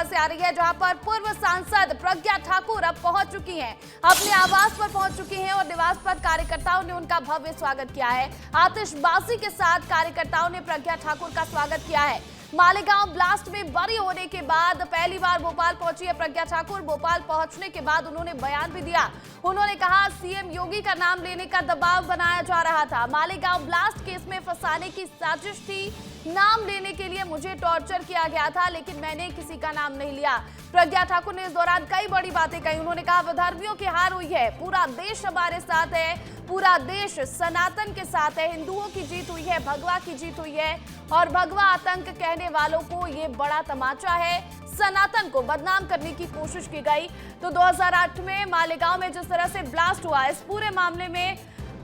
खबर से आ रही है, जहां पर पूर्व सांसद प्रज्ञा ठाकुर अब पहुंच चुकी हैं, अपने आवास पर पहुंच चुकी हैं और निवास पर कार्यकर्ताओं ने उनका भव्य स्वागत किया है। आतिशबाजी के साथ कार्यकर्ताओं ने प्रज्ञा ठाकुर का स्वागत किया है। मालेगांव ब्लास्ट में बरी होने के बाद पहली बार भोपाल पहुंची है प्रज्ञा ठाकुर। भोपाल पहुंचने के बाद उन्होंने बयान भी दिया। उन्होंने कहा सीएम योगी का नाम लेने का दबाव बनाया जा रहा था। मालेगांव ब्लास्ट केस में फंसाने की साजिश थी। नाम लेने के लिए मुझे टॉर्चर किया गया था, लेकिन मैंने किसी का नाम नहीं लिया। प्रज्ञा ठाकुर ने इस दौरान कई बड़ी बातें कही। उन्होंने कहा विधर्मियों की हार हुई है, पूरा देश हमारे साथ है, पूरा देश सनातन के साथ है, हिंदुओं की जीत हुई है, भगवा की जीत हुई है और भगवा आतंक कहने वालों को ये बड़ा तमाचा है। सनातन को बदनाम करने की कोशिश की गई। तो 2008 में मालेगांव में जिस तरह से ब्लास्ट हुआ, इस पूरे मामले में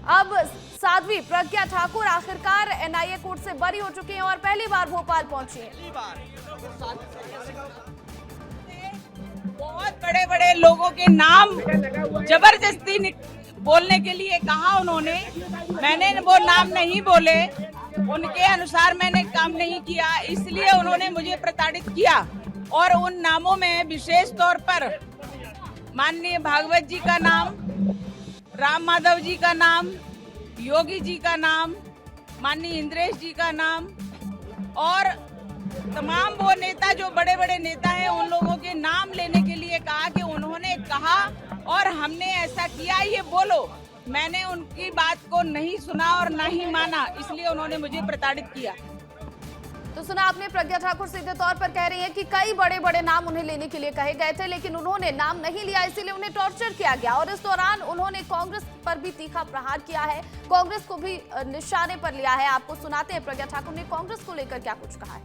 अब साध्वी प्रज्ञा ठाकुर आखिरकार एनआईए कोर्ट से बरी हो चुकी हैं और पहली बार भोपाल पहुंची हैं। बहुत बड़े बड़े लोगों के नाम जबरदस्ती बोलने के लिए कहा उन्होंने, मैंने वो नाम नहीं बोले, उनके अनुसार मैंने काम नहीं किया, इसलिए उन्होंने मुझे प्रताड़ित किया। और उन नामों में विशेष तौर पर माननीय भागवत जी का नाम, राम माधव जी का नाम, योगी जी का नाम, माननीय इंद्रेश जी का नाम और तमाम वो नेता जो बड़े बड़े नेता हैं उन लोगों के नाम लेने के लिए कहा कि उन्होंने कहा और हमने ऐसा किया, ये बोलो। मैंने उनकी बात को नहीं सुना और ना ही माना, इसलिए उन्होंने मुझे प्रताड़ित किया। तो सुना आपने, प्रज्ञा ठाकुर सीधे तौर पर कह रही है कि कई बड़े बड़े नाम उन्हें लेने के लिए कहे गए थे, लेकिन उन्होंने नाम नहीं लिया, इसीलिए उन्हें टॉर्चर किया गया। और इस दौरान उन्होंने कांग्रेस पर भी तीखा प्रहार किया है, कांग्रेस को भी निशाने पर लिया है। आपको सुनाते हैं प्रज्ञा ठाकुर ने कांग्रेस को लेकर क्या कुछ कहा है।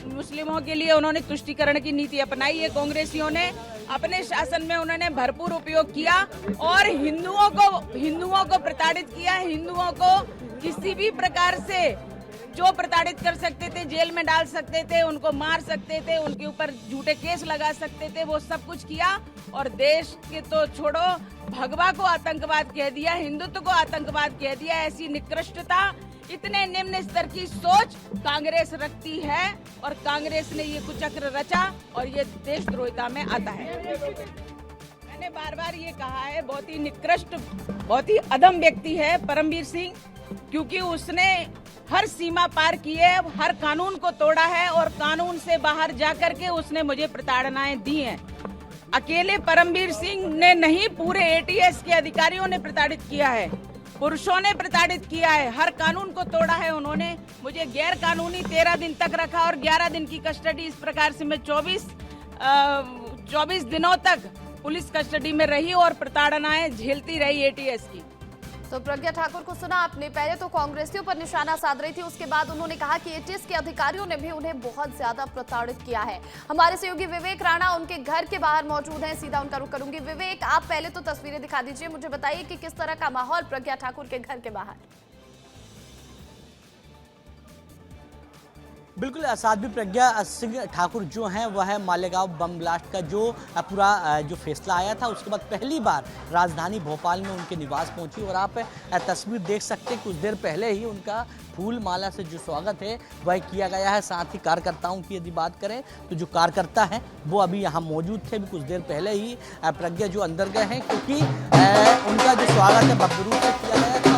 मुस्लिमों के लिए उन्होंने तुष्टीकरण की नीति अपनाई है। कांग्रेसियों ने अपने शासन में उन्होंने भरपूर उपयोग किया और हिंदुओं को प्रताड़ित किया। हिंदुओं को किसी भी प्रकार से जो प्रताड़ित कर सकते थे, जेल में डाल सकते थे, उनको मार सकते थे, उनके ऊपर झूठे केस लगा सकते थे, वो सब कुछ किया। और देश के तो छोड़ो, भगवा को आतंकवाद कह दिया, हिंदुत्व को आतंकवाद कह दिया। ऐसी निकृष्टता, इतने निम्न स्तर की सोच कांग्रेस रखती है और कांग्रेस ने ये कुचक्र रचा और ये देशद्रोहिता में आता है। मैंने बार बार ये कहा है, बहुत ही निकृष्ट, बहुत ही अधम व्यक्ति है परमवीर सिंह, क्योंकि उसने हर सीमा पार की है, हर कानून को तोड़ा है और कानून से बाहर जाकर के उसने मुझे प्रताड़नाएं दी हैं। अकेले परमवीर सिंह ने नहीं, पूरे एटीएस के अधिकारियों ने प्रताड़ित किया है, पुरुषों ने प्रताड़ित किया है, हर कानून को तोड़ा है। उन्होंने मुझे गैर कानूनी 13 दिन तक रखा और 11 दिन की कस्टडी, इस प्रकार से मैं 24 दिनों तक पुलिस कस्टडी में रही और प्रताड़नाएं झेलती रही एटीएस की। तो प्रज्ञा ठाकुर को सुना आपने, पहले तो कांग्रेसियों पर निशाना साध रही थी, उसके बाद उन्होंने कहा कि एटीएस के अधिकारियों ने भी उन्हें बहुत ज्यादा प्रताड़ित किया है। हमारे सहयोगी विवेक राणा उनके घर के बाहर मौजूद हैं, सीधा उनका रुख करूंगी। विवेक, आप पहले तो तस्वीरें दिखा दीजिए, मुझे बताइए कि किस तरह का माहौल प्रज्ञा ठाकुर के घर के बाहर। बिल्कुल, साध्वी प्रज्ञा सिंह ठाकुर जो हैं वह मालेगांव बम ब्लास्ट का जो पूरा जो फैसला आया था उसके बाद पहली बार राजधानी भोपाल में उनके निवास पहुंची और आप तस्वीर देख सकते हैं। कुछ देर पहले ही उनका फूल माला से जो स्वागत है वह किया गया है। साथ ही कार्यकर्ताओं की यदि बात करें तो जो कार्यकर्ता हैं वो अभी यहाँ मौजूद थे, अभी कुछ देर पहले ही प्रज्ञा जो अंदर गए हैं, क्योंकि उनका जो स्वागत है भव्य रूप से किया गया था।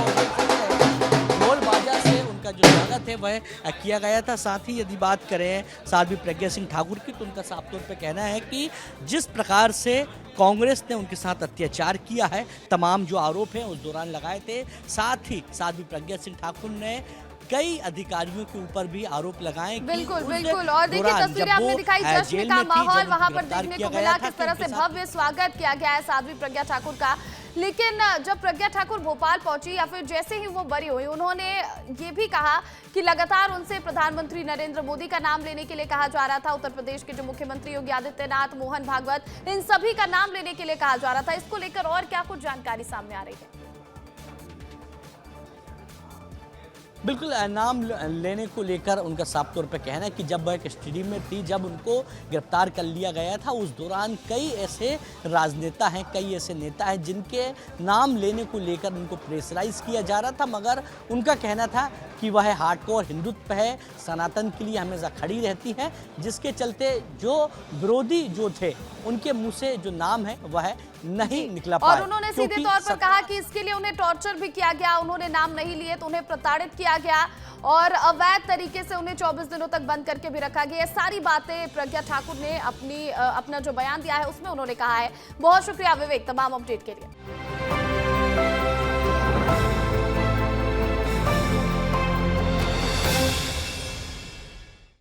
का जो स्वागत है वह किया गया था। साथ ही यदि बात करें साध्वी प्रज्ञा सिंह ठाकुर की, तो उनका साफ तौर पे कहना है कि जिस प्रकार से कांग्रेस ने उनके साथ अत्याचार किया है, तमाम जो आरोप हैं उस दौरान लगाए थे, साथ ही साध्वी प्रज्ञा सिंह ठाकुर ने कई अधिकारियों के ऊपर भी आरोप लगाए। बिल्कुल बिल्कुल, और देखिए तस्वीरें आपने दिखाई, जश्न का माहौल वहां पर देखने को मिला, किस तरह से भव्य स्वागत किया गया है साध्वी प्रज्ञा ठाकुर का। लेकिन जब प्रज्ञा ठाकुर भोपाल पहुंची या फिर जैसे ही वो बरी हुई, उन्होंने ये भी कहा कि लगातार उनसे प्रधानमंत्री नरेंद्र मोदी का नाम लेने के लिए कहा जा रहा था। उत्तर प्रदेश के जो मुख्यमंत्री योगी आदित्यनाथ, मोहन भागवत, इन सभी का नाम लेने के लिए कहा जा रहा था। इसको लेकर और क्या कुछ जानकारी सामने आ रही है? बिल्कुल नाम लेने को लेकर उनका साफ तौर पर कहना है कि जब वह कस्टडी में थी, जब उनको गिरफ्तार कर लिया गया था, उस दौरान कई ऐसे राजनेता हैं, कई ऐसे नेता हैं जिनके नाम लेने को लेकर उनको प्रेशराइज किया जा रहा था, मगर उनका कहना था कि वह हार्डकोर हिंदुत्व है, सनातन के लिए हमेशा खड़ी रहती है, जिसके चलते जो विरोधी जो थे उनके मुंह से जो नाम है वह नहीं निकला पाया। और उन्होंने सीधे तौर पर कहा कि इसके लिए उन्हें टॉर्चर भी किया गया, उन्होंने नाम नहीं लिए तो उन्हें प्रताड़ित किया गया और अवैध तरीके से उन्हें 24 दिनों तक बंद करके भी रखा गया। ये सारी बातें प्रज्ञा ठाकुर ने अपना जो बयान दिया है उसमें उन्होंने कहा है। बहुत शुक्रिया विवेक तमाम अपडेट के लिए।